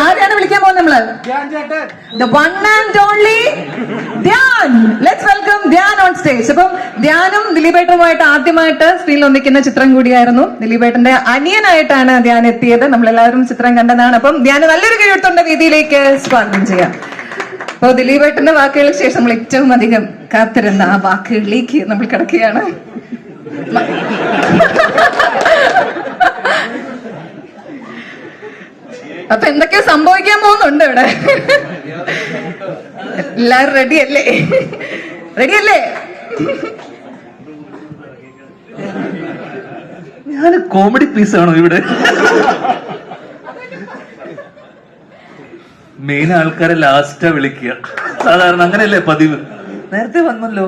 ആരെയാണ് വിളിക്കാൻ പോകുന്നത് നമ്മള്? The one and only Dhyan. Let's welcome Dhyan on stage. അപ്പം ധ്യാനും ദിലീപേട്ടനുമായിട്ട് ആദ്യമായിട്ട് സ്ക്രീനിൽ ഒന്നിക്കുന്ന ചിത്രം കൂടിയായിരുന്നു. ദിലീപേട്ടന്റെ അനിയനായിട്ടാണ് ധ്യാൻ എത്തിയത്. നമ്മളെല്ലാവരും ചിത്രം കണ്ടതാണ്. അപ്പം ധ്യാന് നല്ലൊരു കൈയ്യെഴുത്തുള്ള വേദിയിലേക്ക് സ്വാഗതം ചെയ്യാം. അപ്പൊ ദിലീപേട്ടന്റെ വാക്കുകൾക്ക് ശേഷം നമ്മൾ ഏറ്റവും അധികം കാത്തിരുന്ന ആ വാക്കുകളിലേക്ക് നമ്മൾ കിടക്കുകയാണ്. അപ്പൊ എന്തൊക്കെയോ സംഭവിക്കാൻ പോകുന്നുണ്ട് ഇവിടെ. എല്ലാരും റെഡിയല്ലേ? റെഡിയല്ലേ? ഞാൻ കോമഡി പീസാണോ ഇവിടെ? മെയിൻ ആൾക്കാരെ ലാസ്റ്റാ വിളിക്കുക. സാധാരണ അങ്ങനെയല്ലേ പതിവ്. നേരത്തെ വന്നല്ലോ.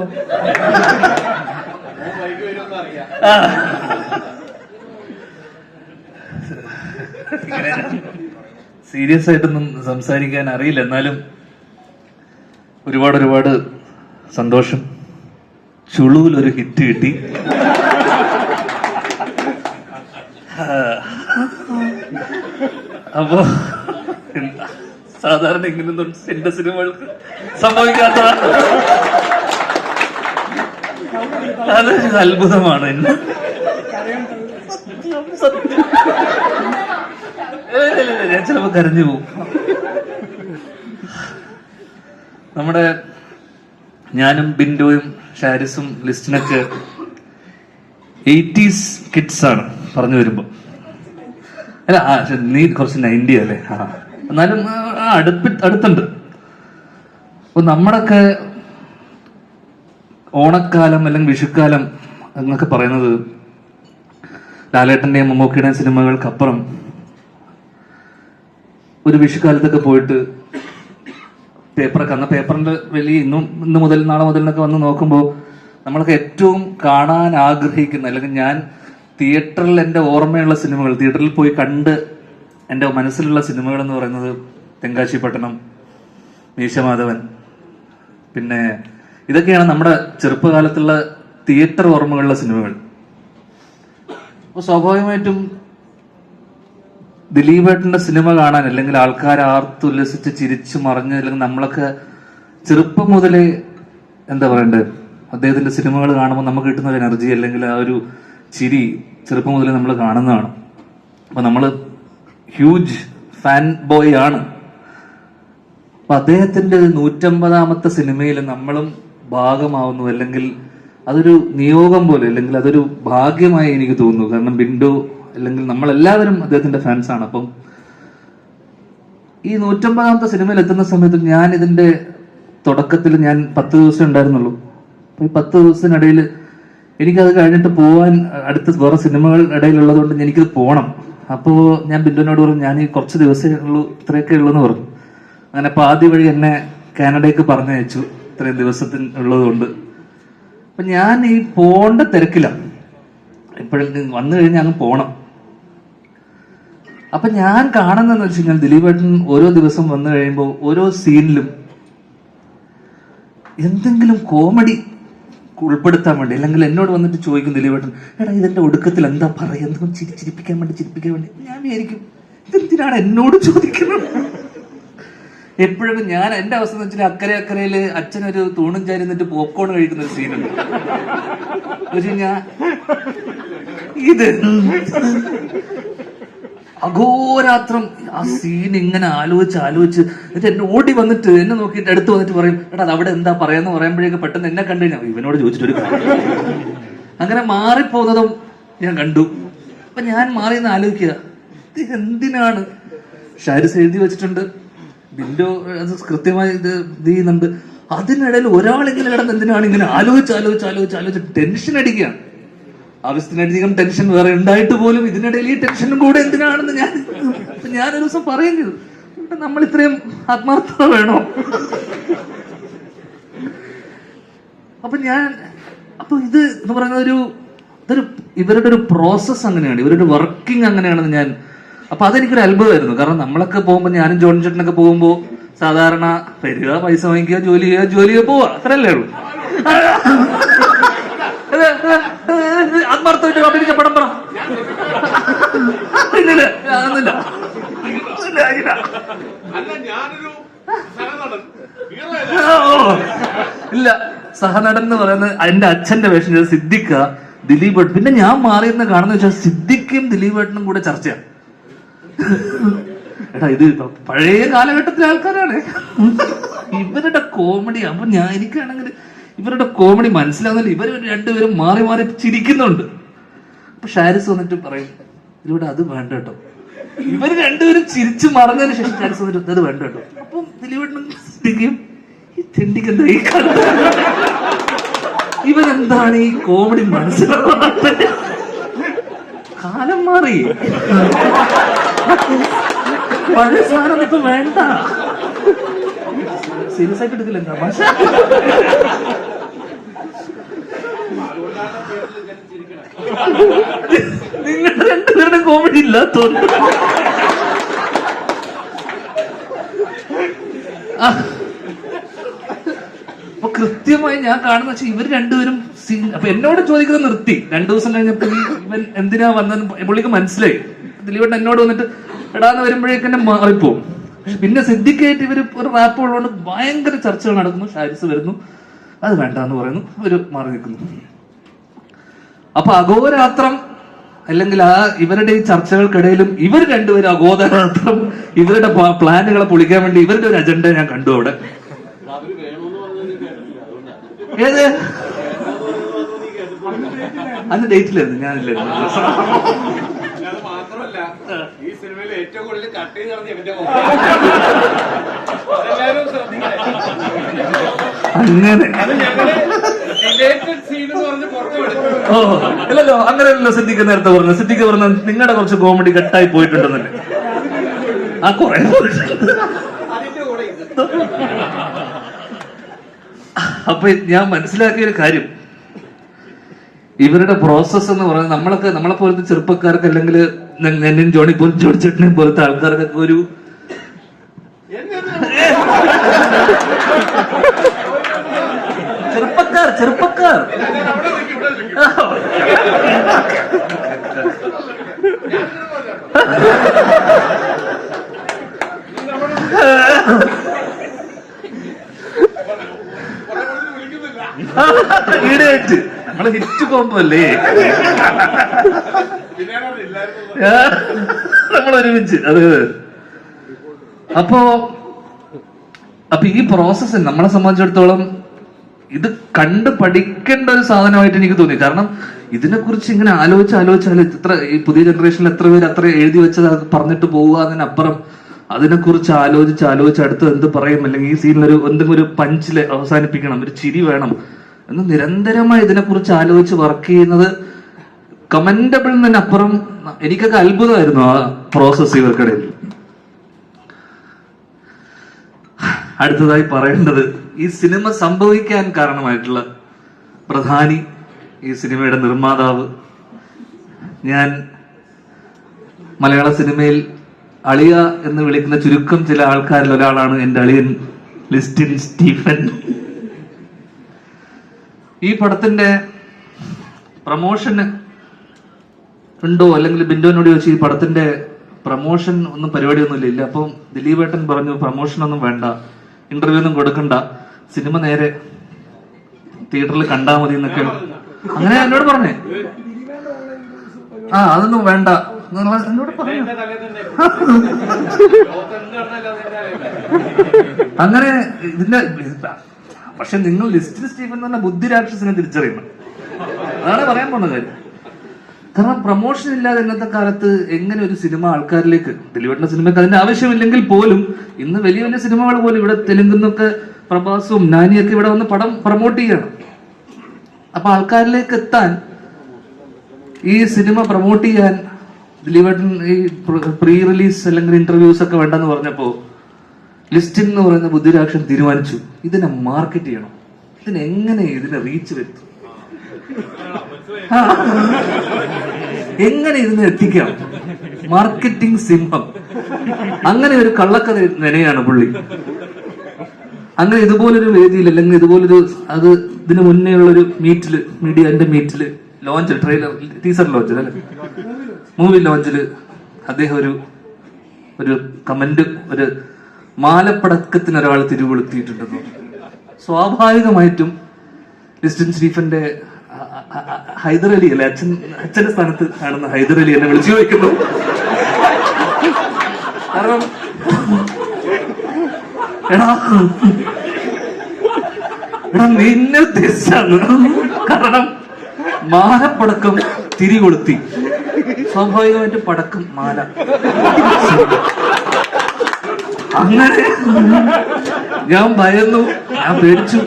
സീരിയസ് ആയിട്ടൊന്നും സംസാരിക്കാൻ അറിയില്ല. എന്നാലും ഒരുപാട് സന്തോഷം. ചുളുവിൽ ഒരു ഹിറ്റ് കിട്ടി. അപ്പോ സാധാരണ ഇങ്ങനൊന്നും എന്റെ സിനിമകൾക്ക് സംഭവിക്കാത്തതാണ്. അതൊരു അത്ഭുതമാണ്. എന്നെ ഞാൻ ചിലപ്പോ കരഞ്ഞു പോവും. നമ്മുടെ ഞാനും ബിൻഡോയും ഷാരിസും ലിസ്റ്റിനൊക്കെ 80s കിഡ്സ് ആണ് പറഞ്ഞു വരുമ്പോ. അല്ല നീ കുറച്ച് 90 അല്ലേ? എന്നാലും അടുത്തുണ്ട്. അപ്പൊ നമ്മളൊക്കെ ഓണക്കാലം അല്ലെങ്കിൽ വിഷുക്കാലം എന്നൊക്കെ പറയുന്നത് ലാലേട്ടന്റെയും മമ്മൂക്കയുടെയും സിനിമകൾക്കപ്പുറം ഒരു വിഷുക്കാലത്തൊക്കെ പോയിട്ട് പേപ്പറിന്റെ വലിയ ഇന്ന് മുതൽ നാളെ മുതൽ എന്നൊക്കെ വന്ന് നോക്കുമ്പോൾ നമ്മളൊക്കെ ഏറ്റവും കാണാൻ ആഗ്രഹിക്കുന്ന, അല്ലെങ്കിൽ ഞാൻ തിയേറ്ററിൽ എൻ്റെ ഓർമ്മയുള്ള സിനിമകൾ, തിയേറ്ററിൽ പോയി കണ്ട് എൻ്റെ മനസ്സിലുള്ള സിനിമകൾ എന്ന് പറയുന്നത് തെങ്കാശിപട്ടണം, മീശമാധവൻ, പിന്നെ ഇതൊക്കെയാണ് നമ്മുടെ ചെറുപ്പകാലത്തുള്ള തിയേറ്റർ ഓർമ്മകളുള്ള സിനിമകൾ. അപ്പോൾ സ്വാഭാവികമായിട്ടും ദിലീപേട്ടന്റെ സിനിമ കാണാൻ, അല്ലെങ്കിൽ ആൾക്കാർ ആർത്തുല്ലസിച്ച് ചിരിച്ചു മറിഞ്ഞ്, അല്ലെങ്കിൽ നമ്മളൊക്കെ ചെറുപ്പം മുതലേ എന്താ പറയണ്ടേ, അദ്ദേഹത്തിന്റെ സിനിമകൾ കാണുമ്പോൾ നമുക്ക് കിട്ടുന്ന ഒരു എനർജി, അല്ലെങ്കിൽ ആ ഒരു ചിരി ചെറുപ്പം മുതലേ നമ്മൾ കാണുന്നതാണ്. അപ്പൊ നമ്മള് ഹ്യൂജ് ഫാൻ ബോയ് ആണ്. അപ്പൊ അദ്ദേഹത്തിന്റെ 150ാമത്തെ സിനിമയിൽ നമ്മളും ഭാഗമാവുന്നു, അല്ലെങ്കിൽ അതൊരു നിയോഗം പോലെ, അല്ലെങ്കിൽ അതൊരു ഭാഗ്യമായി എനിക്ക് തോന്നുന്നു. കാരണം ബിൻഡോ അല്ലെങ്കിൽ നമ്മളെല്ലാവരും അദ്ദേഹത്തിന്റെ ഫാൻസാണ്. അപ്പം ഈ 150ാമത്തെ സിനിമയിൽ എത്തുന്ന സമയത്ത് ഞാൻ ഇതിന്റെ തുടക്കത്തിൽ ഞാൻ 10 ദിവസം ഉണ്ടായിരുന്നുള്ളൂ. അപ്പൊ ഈ 10 ദിവസത്തിനിടയിൽ എനിക്കത് കഴിഞ്ഞിട്ട് പോവാൻ അടുത്ത വേറെ സിനിമകൾ ഇടയിലുള്ളത് കൊണ്ട് എനിക്കത് പോകണം. അപ്പോ ഞാൻ ബിൻഡോനോട് പറഞ്ഞു, ഞാൻ ഈ കുറച്ച് ദിവസമേ ഉള്ളൂ, ഇത്രയൊക്കെ ഉള്ളൂ എന്ന് പറഞ്ഞു. അങ്ങനെ പാതി വഴി എന്നെ കാനഡയ്ക്ക് പറഞ്ഞയച്ചു, ഇത്രയും ദിവസത്തിന് ഉള്ളത് കൊണ്ട്. അപ്പൊ ഞാൻ ഈ പോണ്ട തിരക്കിലാണ്. ഇപ്പോഴും വന്നു കഴിഞ്ഞാൽ അങ്ങ് പോണം. അപ്പൊ ഞാൻ കാണുന്നതെന്ന് വെച്ച് കഴിഞ്ഞാൽ ദിലീപേട്ടൻ ഓരോ ദിവസം വന്നു കഴിയുമ്പോൾ ഓരോ സീനിലും എന്തെങ്കിലും കോമഡി ഉൾപ്പെടുത്താൻ വേണ്ടി, അല്ലെങ്കിൽ എന്നോട് വന്നിട്ട് ചോദിക്കും ദിലീപേട്ടൻ, എടാ ഇതിന്റെ ഒടുക്കത്തിൽ എന്താ പറയാ, എന്തെങ്കിലും ചിരിപ്പിക്കാൻ വേണ്ടി. ഞാൻ വിചാരിക്കും, ഇതെന്തിനാണ് എന്നോട് ചോദിക്കുന്നത്? എപ്പോഴും ഞാൻ എന്റെ അവസ്ഥ എന്ന് വെച്ചാൽ അക്കരയില് അച്ഛനൊരു തൂണും ചാരി നിന്നിട്ട് പോപ്കോൺ കഴിക്കുന്ന ഒരു സീനുണ്ട്. ഞാൻ ഇത് അഘോരാത്രം ആ സീൻ ഇങ്ങനെ ആലോചിച്ച് എന്നിട്ട് എന്നെ ഓടി വന്നിട്ട് എന്നെ നോക്കിയിട്ട് അടുത്ത് വന്നിട്ട് പറയും, എടാ അത് അവിടെ എന്താ പറയാന്ന് പറയുമ്പോഴേക്ക് പെട്ടെന്ന് എന്നെ കണ്ടു കഴിഞ്ഞാൽ ഇവനോട് ചോദിച്ചിട്ടൊരു കാര്യം. അങ്ങനെ മാറിപ്പോകുന്നതും ഞാൻ കണ്ടു. അപ്പൊ ഞാൻ മാറിയെന്ന് ആലോചിക്കുക, ഇത് എന്തിനാണ്? ഷാരിസ് എഴുതി വെച്ചിട്ടുണ്ട്, ബിൻഡോ അത് കൃത്യമായി ഇത് ചെയ്യുന്നുണ്ട്. അതിനിടയിൽ ഒരാളെങ്കിലും കിടന്ന് എന്തിനാണ് ഇങ്ങനെ ആലോചിച്ച് ടെൻഷൻ അടിക്കുകയാണ്. ആവശ്യത്തിനധികം ടെൻഷൻ വേറെ ഉണ്ടായിട്ട് പോലും ഇതിനിടയിൽ ഈ ടെൻഷനും കൂടെ എന്തിനാണെന്ന് ഞാനൊരു ദിവസം പറയുന്നത്, നമ്മൾ ഇത്രയും ആത്മാർത്ഥത വേണോ? അപ്പൊ ഇത് എന്ന് പറയുന്നത് ഇതൊരു ഇവരുടെ ഒരു പ്രോസസ് അങ്ങനെയാണ്, ഇവരുടെ വർക്കിംഗ് അങ്ങനെയാണെന്ന് ഞാൻ. അപ്പൊ അതെനിക്കൊരു അത്ഭുതമായിരുന്നു. കാരണം നമ്മളൊക്കെ പോകുമ്പോൾ, ഞാനും ജോൺ ചേട്ടനൊക്കെ പോകുമ്പോ സാധാരണ വരിക, പൈസ വാങ്ങിക്കുക, ജോലി ചെയ്യുക, പോവുക, അത്രയല്ലേ ഉള്ളൂ. ആത്മാർത്ഥമായിട്ട് അഭിനയിച്ച പടം പറ. അതൊന്നുമില്ല. ഇല്ല, സഹനടൻ എന്ന് പറയുന്നത് എന്റെ അച്ഛന്റെ വേഷം ചെയ്ത സിദ്ദിഖ, ദിലീപ് ഏട്ടൻ. പിന്നെ ഞാൻ മാറിയെന്ന് കാണുന്ന വെച്ചാൽ സിദ്ദിഖും ദിലീപ് ഏട്ടനും കൂടെ ചർച്ചയാണ്. എടാ ഇത് പഴയ കാലഘട്ടത്തിലെ ആൾക്കാരാണ്, ഇവരുടെ കോമഡി. അപ്പൊ എനിക്കാണെങ്കിൽ ഇവരുടെ കോമഡി മനസ്സിലാവുന്നില്ല. ഇവർ രണ്ടുപേരും മാറി മാറി ചിരിക്കുന്നുണ്ട്. അപ്പൊ ഷാരിസ് വന്നിട്ട് പറയും, ഇതിലൂടെ അത് വേണ്ട കേട്ടോ. ഇവര് രണ്ടുപേരും ചിരിച്ചു മറന്നതിന് ശേഷം ഷാരിസ് വന്നിട്ട് അത് വേണ്ട കേട്ടോ. അപ്പം ദിലീപേട്ടനും സിദ്ദിഖും ഈ തെണ്ടിക്ക് എന്താ ഈ ഇവരെന്താണ് ഈ കോമഡി മനസ്സിലാവാത്ത? കാലം മാറി, പഴയ സാധനം ഇപ്പൊ വേണ്ട. സീരിയസ് ആയിട്ട് എടുക്കില്ല എന്താ ഭാഷ. നിങ്ങളുടെ രണ്ടുപേരുടെ കോമഡി ഇല്ലാത്തോണ്ട് അപ്പൊ കൃത്യമായി ഞാൻ കാണുന്ന വെച്ചാൽ ഇവർ രണ്ടുപേരും അപ്പൊ എന്നോട് ചോദിക്കുന്നത് നിർത്തി. 2 ദിവസം കഴിഞ്ഞപ്പോ ഇവൻ എന്തിനാ വന്നെന്ന് പുള്ളിക്ക് മനസ്സിലായി. ദിലീപേട്ടൻ എന്നോട് വന്നിട്ട് എടാന്ന് വരുമ്പോഴേക്ക് എന്നെ മാറിപ്പോവും. പിന്നെ സിദ്ദിഖായിട്ട് ഇവര് ഒരു റാപ്പ് ഉള്ളതുകൊണ്ട് ഭയങ്കര ചർച്ചകൾ നടക്കുന്നു. ഷാരിസ് വരുന്നു, അത് വേണ്ട എന്ന് പറയുന്നു, അവര് മാറി നിൽക്കുന്നു. അപ്പൊ അഘോരാത്രം അല്ലെങ്കിൽ ഇവരുടെ ഈ ചർച്ചകൾക്കിടയിലും ഇവർ രണ്ടുപേരും അഘോരാത്രം ഇവരുടെ പ്ലാനുകളെ പൊളിക്കാൻ വേണ്ടി ഇവരുടെ ഒരു അജണ്ട ഞാൻ കണ്ടു അവിടെ. ഏത് അന്ന് ഡേറ്റിലായിരുന്നു, ഞാനില്ലായിരുന്നു. ഈ സിനിമയിൽ ഏറ്റവും കൂടുതൽ കട്ട് ചെയ്ത് അങ്ങനെ ഓ അല്ലല്ലോ, അങ്ങനെയല്ലോ സിദ്ദിഖ് നേരത്തെ പറഞ്ഞു. സിദ്ദിഖ് പറഞ്ഞ നിങ്ങളുടെ കുറച്ച് കോമഡി കട്ടായി പോയിട്ടുണ്ടെന്നല്ലേ. ആ കുറെ അപ്പൊ ഞാൻ മനസ്സിലാക്കിയ ഒരു കാര്യം, ഇവരുടെ പ്രോസസ് എന്ന് പറയുന്നത് നമ്മളെ പോലത്തെ ചെറുപ്പക്കാർക്ക് അല്ലെങ്കിൽ എന്നെയും ജോണി ചേട്ടനെയും പോലത്തെ ആൾക്കാർക്കൊക്കെ ഒരു ചെറുപ്പക്കാർ ഈടായിട്ട് നമ്മള് ഹിറ്റ് പോകുമ്പല്ലേ നമ്മൾ ഒരുമിച്ച് അത്. അപ്പൊ ഈ പ്രോസസ്സ് നമ്മളെ സംബന്ധിച്ചിടത്തോളം ഇത് കണ്ട് പഠിക്കേണ്ട ഒരു സാധനമായിട്ട് എനിക്ക് തോന്നി. കാരണം ഇതിനെക്കുറിച്ച് ഇങ്ങനെ ആലോചിച്ചാൽ ഇത്ര ഈ പുതിയ ജനറേഷനിൽ എത്ര പേര് അത്ര എഴുതി വെച്ചത് അത് പറഞ്ഞിട്ട് പോവുക, അതിനപ്പുറം അതിനെക്കുറിച്ച് ആലോചിച്ച് അടുത്ത് എന്ത് പറയും, അല്ലെങ്കിൽ ഈ സീനിൽ എന്തെങ്കിലും ഒരു പഞ്ചില് അവസാനിപ്പിക്കണം, ഒരു ചിരി വേണം എന്ന് നിരന്തരമായി ഇതിനെക്കുറിച്ച് ആലോചിച്ച് വർക്ക് ചെയ്യുന്നത് കമന്റബിൾ എന്നതിനപ്പുറം എനിക്കൊക്കെ അത്ഭുതമായിരുന്നു ആ പ്രോസസ് ഇവർക്കിടയിൽ. അടുത്തതായി പറയേണ്ടത് ഈ സിനിമ സംഭവിക്കാൻ കാരണമായിട്ടുള്ള പ്രധാനി, ഈ സിനിമയുടെ നിർമ്മാതാവ്. ഞാൻ മലയാള സിനിമയിൽ അളിയ എന്ന് വിളിക്കുന്ന ചുരുക്കം ചില ആൾക്കാരിൽ ഒരാളാണ് എൻ്റെ അളിയൻ ലിസ്റ്റിൻ സ്റ്റീഫൻ. ഈ പടത്തിന്റെ പ്രമോഷന് ഉണ്ടോ, അല്ലെങ്കിൽ ബിന്ദുവിനോട് ചോദിച്ചു ഈ പടത്തിന്റെ പ്രമോഷൻ ഒന്നും പരിപാടിയൊന്നും ഇല്ല. അപ്പം ദിലീപേട്ടൻ പറഞ്ഞു പ്രമോഷൻ ഒന്നും വേണ്ട, ഇന്റർവ്യൂ ഒന്നും കൊടുക്കണ്ട, സിനിമ നേരെ തിയേറ്ററിൽ കണ്ടാ മതി എന്നൊക്കെ അങ്ങനെ എന്നോട് പറഞ്ഞേ. അതൊന്നും വേണ്ട എന്നോട് പറഞ്ഞു. അങ്ങനെ ഇതിന്റെ പക്ഷെ നിങ്ങൾ ലിസ്റ്റിൽ സ്റ്റീഫൻ എന്ന് പറഞ്ഞ ബുദ്ധിരാക്ഷസിനെ തിരിച്ചറിയണം. അതാണ് പറയാൻ പോണ കാര്യം. കാരണം പ്രമോഷൻ ഇല്ലാതെ ഇന്നത്തെ കാലത്ത് എങ്ങനെ ഒരു സിനിമ ആൾക്കാരിലേക്ക്, ദിലീപേട്ടന്റെ സിനിമയ്ക്ക് അതിന്റെ ആവശ്യമില്ലെങ്കിൽ പോലും ഇന്ന് വലിയ വലിയ സിനിമകൾ പോലും ഇവിടെ തെലുങ്കുന്നൊക്കെ പ്രഭാസും നാനിയൊക്കെ ഇവിടെ വന്ന് പടം പ്രൊമോട്ട് ചെയ്യണം. അപ്പൊ ആൾക്കാരിലേക്ക് എത്താൻ ഈ സിനിമ പ്രൊമോട്ട് ചെയ്യാൻ ദിലീപേട്ടൻ ഈ പ്രീ റിലീസ് അല്ലെങ്കിൽ ഇന്റർവ്യൂസ് ഒക്കെ വേണ്ടെന്ന് പറഞ്ഞപ്പോ ലിസ്റ്റിൻ എന്ന് പറയുന്ന ബുദ്ധിരാക്ഷൻ തീരുമാനിച്ചു ഇതിനെ മാർക്കറ്റ് ചെയ്യണം, ഇതിനെങ്ങനെ ഇതിനെ റീച്ച് വരുത്തും, എങ്ങനെ ഇതിനെ എത്തിക്കാം, മാർക്കറ്റിംഗ് സിംഹം. അങ്ങനെ ഒരു കള്ളക്കഥ നിലയാണ് പുള്ളി. അങ്ങനെ ഇതുപോലൊരു വേദിയിൽ അല്ലെങ്കിൽ ഇതുപോലൊരു ഇതിനു മുന്നേ ഉള്ളൊരു മീറ്റില്, മീഡിയന്റെ മീറ്റില് ട്രെയിലർ ടീസർ ലോഞ്ചിൽ അല്ലെ മൂവി ലോഞ്ചില് അദ്ദേഹം ഒരു ഒരു കമന്റ്, ഒരു മാലപ്പടക്കത്തിന് ഒരാൾ തിരികൊളുത്തിയിട്ടുണ്ടെന്ന്. സ്വാഭാവികമായിട്ടും ലിസ്റ്റിൻ സ്റ്റീഫന്റെ ഹൈദർ അലി അല്ലെ, അച്ഛന്റെ സ്ഥാനത്ത് കാണുന്ന ഹൈദർ അലി എന്നെ വിളിച്ചു ചോദിക്കുന്നു. കാരണം എടാ നിന്നെ ഉദ്ദേശിച്ചാണ്. കാരണം മാലപ്പടക്കം തിരികൊളുത്തി, സ്വാഭാവികമായിട്ട് പടക്കം മാല. അങ്ങനെ ഞാൻ ഭയന്നു, ഞാൻ പേടിച്ചു.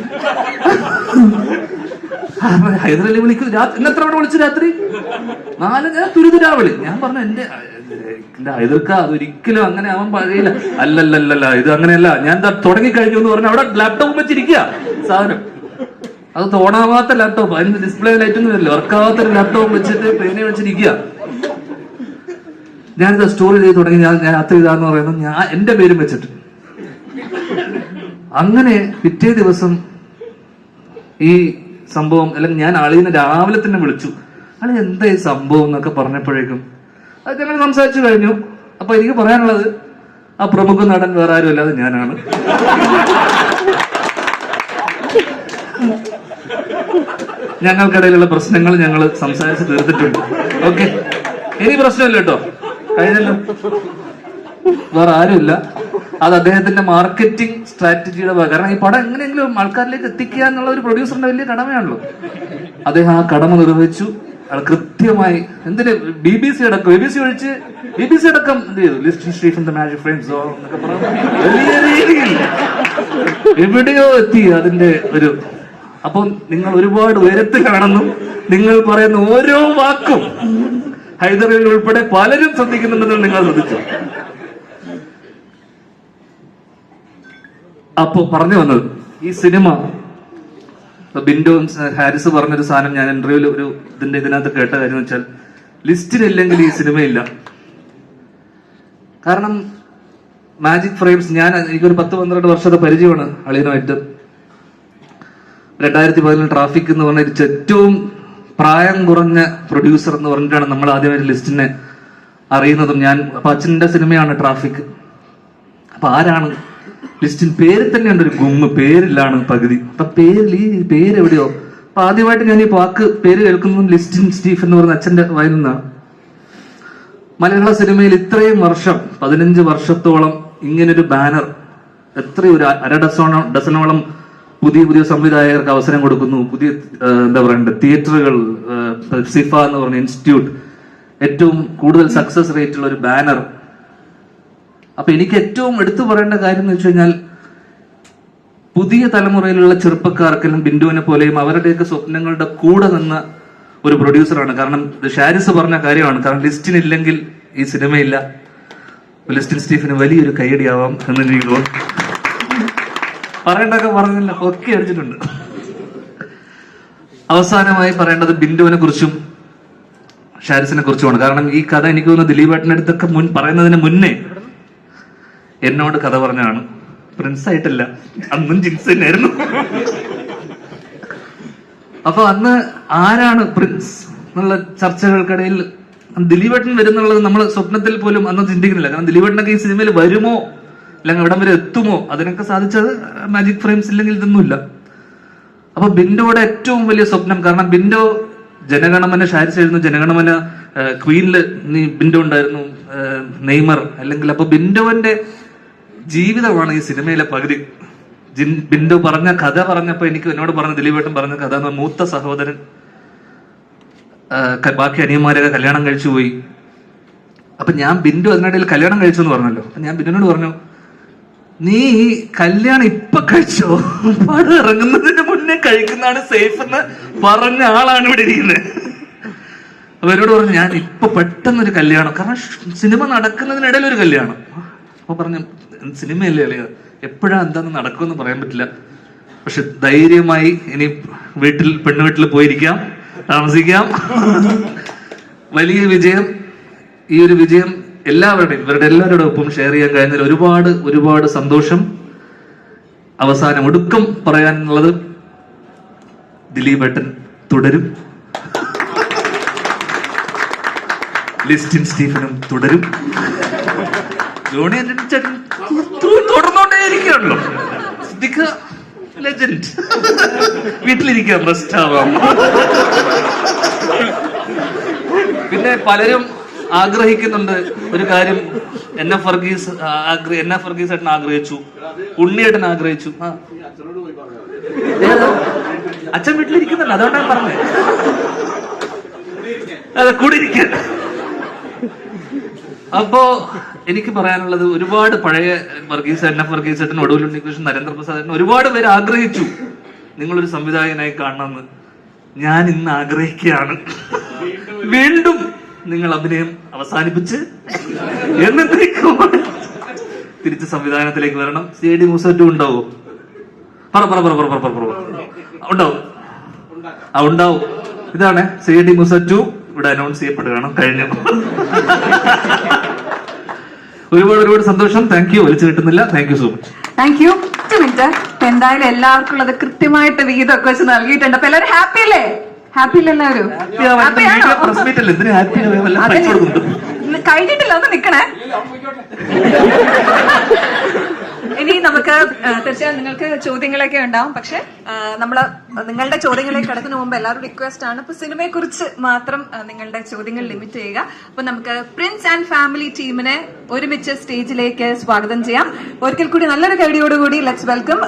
ഹൈദർ അലി വിളിക്കും, എന്നെത്ര അവിടെ വിളിച്ചു രാത്രി 4, ഞാൻ തുരിതുരാവിളി. ഞാൻ പറഞ്ഞു എന്റെ ഹൈദർക്ക അതൊരിക്കലും അങ്ങനെ ആവാൻ പാടില്ല. അല്ലല്ലല്ല, ഇത് അങ്ങനെയല്ല, ഞാൻ തുടങ്ങി കഴിഞ്ഞു എന്ന് പറഞ്ഞ അവിടെ ലാപ്ടോപ്പ് വെച്ചിരിക്കുക സാധനം. അത് തോണാവാത്ത ലാപ്ടോപ്പ്, അതിന് ഡിസ്പ്ലേ ലൈറ്റൊന്നും വരില്ല, വർക്കാവാത്തൊരു ലാപ്ടോപ്പ് വെച്ചിട്ട് പേനെ വെച്ചിരിക്കുക. ഞാനിത് സ്റ്റോറി ചെയ്ത് തുടങ്ങി, ഞാൻ രാത്രി ഇതാന്ന് പറയുന്നത് ഞാൻ എന്റെ പേരും വെച്ചിട്ട്. അങ്ങനെ പിറ്റേ ദിവസം ഈ സംഭവം, അല്ലെങ്കിൽ ഞാൻ ആളിനെ രാവിലെ തന്നെ വിളിച്ചു. ആള് എന്താ ഈ സംഭവം എന്നൊക്കെ പറഞ്ഞപ്പോഴേക്കും അത് ഞങ്ങൾ സംസാരിച്ചു കഴിഞ്ഞു. അപ്പൊ എനിക്ക് പറയാനുള്ളത്, ആ പ്രമുഖ നടൻ വേറെ ആരും അല്ലാതെ ഞാനാണ്. ഞങ്ങൾക്കിടയിലുള്ള പ്രശ്നങ്ങൾ ഞങ്ങൾ സംസാരിച്ച് തീർത്തിട്ടുണ്ട്. ഓക്കെ, ഇനി പ്രശ്നമില്ല കേട്ടോ, കഴിഞ്ഞല്ലോ. വേറെ ആരുമില്ല. അത് അദ്ദേഹത്തിന്റെ മാർക്കറ്റിംഗ് സ്ട്രാറ്റജിയുടെ ഭാഗം. കാരണം ഈ പടം എങ്ങനെയെങ്കിലും ആൾക്കാരിലേക്ക് എത്തിക്കുക എന്നുള്ള ഒരു പ്രൊഡ്യൂസറിന്റെ വലിയ കടമയാണല്ലോ. അദ്ദേഹം ആ കടമ നിർവഹിച്ചു. അത് കൃത്യമായി എന്തിന് BBC ഒഴിച്ച് BBC അടക്കം എന്ത് ചെയ്തു, ലിസ്റ്റിൻ സ്റ്റീഫന്റെ മാജിക് ഫ്രെയിംസ് എന്നൊക്കെ പറഞ്ഞു വലിയ രീതിയിൽ എവിടെയോ എത്തി അതിന്റെ ഒരു. അപ്പം നിങ്ങൾ ഒരുപാട് ഉയരത്തിലാണെന്നും നിങ്ങൾ പറയുന്ന ഓരോ വാക്കും ഹൈദർ അലി ഉൾപ്പെടെ പലരും ശ്രദ്ധിക്കുന്നുണ്ടെന്നും നിങ്ങൾ ശ്രദ്ധിച്ചു. അപ്പോ പറഞ്ഞു വന്നത്, ഈ സിനിമ ബിൻഡോ ഹാരിസ് പറഞ്ഞൊരു സാധനം ഞാൻ ഇന്റർവ്യൂവിൽ ഒരു ഇതിനകത്ത് കേട്ട കാര്യം എന്ന് വെച്ചാൽ, ലിസ്റ്റിനില്ലെങ്കിൽ ഈ സിനിമയില്ല. കാരണം മാജിക് ഫ്രെയിംസ്, എനിക്കൊരു 10-12 വർഷത്തെ പരിചയമാണ് അളിയനുമായിട്ട്. 2014 ട്രാഫിക് എന്ന് പറഞ്ഞ ഏറ്റവും പ്രായം കുറഞ്ഞ പ്രൊഡ്യൂസർ എന്ന് പറഞ്ഞിട്ടാണ് നമ്മൾ ആദ്യമായിട്ട് ലിസ്റ്റിനെ അറിയുന്നതും. അപ്പൊ അച്ഛന്റെ സിനിമയാണ് ട്രാഫിക്. അപ്പൊ ആരാണ് ലിസ്റ്റിൻ? പേര് തന്നെയുണ്ട് ഒരു ഗുമ്മ്, പേരിലാണ് പകുതി. അപ്പൊ ഈ പേര് എവിടെയോ. അപ്പൊ ആദ്യമായിട്ട് ഞാൻ ഈ പേര് കേൾക്കുന്നതും ലിസ്റ്റിൻ സ്റ്റീഫ് എന്ന് പറയുന്ന അച്ഛന്റെ വായിൽ നിന്നാണ്. മലയാള സിനിമയിൽ ഇത്രയും വർഷം, 15 വർഷത്തോളം ഇങ്ങനൊരു ബാനർ, എത്രയോ ഒരു ഡസനോളം പുതിയ സംവിധായകർക്ക് അവസരം കൊടുക്കുന്നു. പുതിയ എന്താ പറയണ്ടത്, തിയേറ്ററുകൾ, സിഫ എന്ന് പറഞ്ഞ ഇൻസ്റ്റിറ്റ്യൂട്ട്, ഏറ്റവും കൂടുതൽ സക്സസ് റേറ്റ് ഉള്ള ഒരു ബാനർ. അപ്പൊ എനിക്ക് ഏറ്റവും എടുത്തു പറയേണ്ട കാര്യം എന്ന് വെച്ച് കഴിഞ്ഞാൽ, പുതിയ തലമുറയിലുള്ള ചെറുപ്പക്കാർക്കെല്ലാം ബിന്ദുവിനെ പോലെയും അവരുടെയൊക്കെ സ്വപ്നങ്ങളുടെ കൂടെ നിന്ന ഒരു പ്രൊഡ്യൂസറാണ്. കാരണം ഹാരിസ് പറഞ്ഞ കാര്യമാണ്, കാരണം ലിസ്റ്റിനില്ലെങ്കിൽ ഈ സിനിമയില്ല. ലിസ്റ്റിൻ സ്റ്റീഫന് വലിയൊരു കൈയടിയാവാം എന്ന് എനിക്ക് തോന്നുന്നു. പറയേണ്ടതൊക്കെ പറഞ്ഞില്ല, ഒക്കെ അടിച്ചിട്ടുണ്ട്. അവസാനമായി പറയേണ്ടത് ബിന്ദുവിനെ കുറിച്ചും ഹാരിസിനെ കുറിച്ചുമാണ്. കാരണം ഈ കഥ എനിക്ക് തോന്നുന്നു ദിലീപേട്ടൻ്റെ അടുത്തൊക്കെ പറയുന്നതിന് മുന്നേ എന്നോട് കഥ പറഞ്ഞാണ്. പ്രിൻസ് ആയിട്ടല്ല, അന്നും ജിൻസ് തന്നെയായിരുന്നു. അപ്പൊ അന്ന് ആരാണ് പ്രിൻസ് എന്നുള്ള ചർച്ചകൾക്കിടയിൽ ദിലീപേട്ടൻ വരുന്നുള്ളത് നമ്മൾ സ്വപ്നത്തിൽ പോലും അന്ന് ചിന്തിക്കുന്നില്ല. കാരണം ദിലീപേട്ടനൊക്കെ ഈ സിനിമയിൽ വരുമോ അല്ലെങ്കിൽ എവിടം വരെ എത്തുമോ, അതിനൊക്കെ സാധിച്ചത് മാജിക് ഫ്രെയിംസ് ഇല്ലെങ്കിൽ ഇതൊന്നുമില്ല. അപ്പൊ ബിൻഡോയുടെ ഏറ്റവും വലിയ സ്വപ്നം, കാരണം ബിൻഡോ ജനഗണമന ഹാരിസ് എഴുതുന്നു, ജനഗണമന ക്വീനില് ബിൻഡോ ഉണ്ടായിരുന്നു, നെയ്മർ അല്ലെങ്കിൽ. അപ്പൊ ബിൻഡോന്റെ ജീവിതമാണ് ഈ സിനിമയിലെ പകുതി. ബിൻഡോ പറഞ്ഞ കഥ പറഞ്ഞപ്പോ എന്നോട് പറഞ്ഞ ദിലീപേട്ടൻ പറഞ്ഞ കഥ, മൂത്ത സഹോദരൻ ബാക്കി അനിയന്മാരൊക്കെ കല്യാണം കഴിച്ചു പോയി. അപ്പൊ ഞാൻ ബിൻഡു അതിനിടയിൽ കല്യാണം കഴിച്ചു എന്ന് പറഞ്ഞല്ലോ. ഞാൻ ബിൻഡുവിനോട് പറഞ്ഞു, നീ ഈ കല്യാണം ഇപ്പൊ കഴിച്ചോ, പടം ഇറങ്ങുന്നതിന് മുന്നേ കഴിക്കുന്നതാണ് സേഫ് എന്ന് പറഞ്ഞ ആളാണ് ഇവിടെ ഇരിക്കുന്നത്. അപ്പൊ എന്നോട് പറഞ്ഞു, ഞാൻ ഇപ്പൊ പെട്ടെന്നൊരു കല്യാണം, കാരണം സിനിമ നടക്കുന്നതിനിടയിൽ ഒരു കല്യാണം. അപ്പൊ പറഞ്ഞു, സിനിമയല്ലേ അല്ലേ, എപ്പോഴാ എന്താന്ന് നടക്കുമെന്ന് പറയാൻ പറ്റില്ല, പക്ഷെ ധൈര്യമായി ഇനി പെണ്ണുവീട്ടിൽ പോയിരിക്കാം, താമസിക്കാം. വലിയ വിജയം. ഈ ഒരു വിജയം ഇവരുടെ എല്ലാവരുടെ ഒപ്പം ഷെയർ ചെയ്യാൻ കഴിഞ്ഞതിൽ ഒരുപാട് സന്തോഷം. അവസാനം ഒടുക്കം പറയാനുള്ളത്, ദിലീപേട്ടൻ തുടരും, ലിസ്റ്റിൻ സ്റ്റീഫനും തുടരും. ജോണി ആന്റണി ചേട്ടൻ തുടർന്നോണ്ടേ ഇരിക്കുകയാണല്ലോ. സിദ്ദിഖ് ലെജൻഡ്. വീട്ടിലിരിക്കാം, റെസ്റ്റ് ആവാം. പിന്നെ പലരും ആഗ്രഹിക്കുന്നുണ്ട് ഒരു കാര്യം. എൻ എഫ് വർഗീസ് ഏട്ടൻ ആഗ്രഹിച്ചു, ഉണ്ണിയേട്ടൻ ആഗ്രഹിച്ചു. അച്ഛൻ വീട്ടിലിരിക്കുന്നുണ്ട്, അതുകൊണ്ടാണ് പറഞ്ഞത്. അതെ, കൂടി ഇരിക്കാൻ. അപ്പോ എനിക്ക് പറയാനുള്ളത്, ഒരുപാട് പഴയ എൻ എഫ് വർഗീസ് ഏട്ടൻ, ഒടുവിൽ ഉണ്ണികൃഷ്ണൻ, നരേന്ദ്രപ്രസാദ് ഏട്ടൻ, ഒരുപാട് പേര് ആഗ്രഹിച്ചു നിങ്ങളൊരു സംവിധായകനായി കാണണമെന്ന്. ഞാൻ ഇന്ന് ആഗ്രഹിക്കുകയാണ്, വീണ്ടും നിങ്ങൾ അഭിനയം അവസാനിപ്പിച്ച് എന്നേക്കും തിരിച്ച് സംവിധാനത്തിലേക്ക് വരണം. CID മൂസ2 ഉണ്ടാവോ? ഉണ്ടാവും. ഉണ്ടാവും. ഇതാണ് CID മൂസ2 ഇവിടെ അനൗൺസ് ചെയ്യപ്പെടുകയാണ്. കഴിഞ്ഞു. ഒരുപാട് സന്തോഷം. Thank you. വലിച്ചു കിട്ടുന്നില്ല. Thank you so much. Thank you. 1 minute. എന്തായാലും എല്ലാവർക്കും ഉള്ളത് കൃത്യമായിട്ട് വിഹിതമൊക്കെ വെച്ച് നൽകിയിട്ടുണ്ട്. അപ്പൊ എല്ലാവരും ഹാപ്പി അല്ലേ? ഹാപ്പി അല്ലേ എല്ലാവരും? കഴിഞ്ഞിട്ടില്ല, ഒന്ന് നിക്കണേ. ഇനി നമുക്ക് തീർച്ചയായും നിങ്ങൾക്ക് ചോദ്യങ്ങളൊക്കെ ഉണ്ടാവും. പക്ഷെ നിങ്ങളുടെ ചോദ്യങ്ങളിലേക്ക് കടക്കുന്ന മുമ്പ് എല്ലാവരും റിക്വസ്റ്റ് ആണ്, ഇപ്പൊ സിനിമയെ കുറിച്ച് മാത്രം നിങ്ങളുടെ ചോദ്യങ്ങൾ ലിമിറ്റ് ചെയ്യുക. അപ്പൊ നമുക്ക് പ്രിൻസ് ആൻഡ് ഫാമിലി ടീമിനെ ഒരുമിച്ച് സ്റ്റേജിലേക്ക് സ്വാഗതം ചെയ്യാം. ഒരിക്കൽ കൂടി നല്ലൊരു കൈഡിയോടുകൂടി ലെറ്റ്സ് വെൽക്കം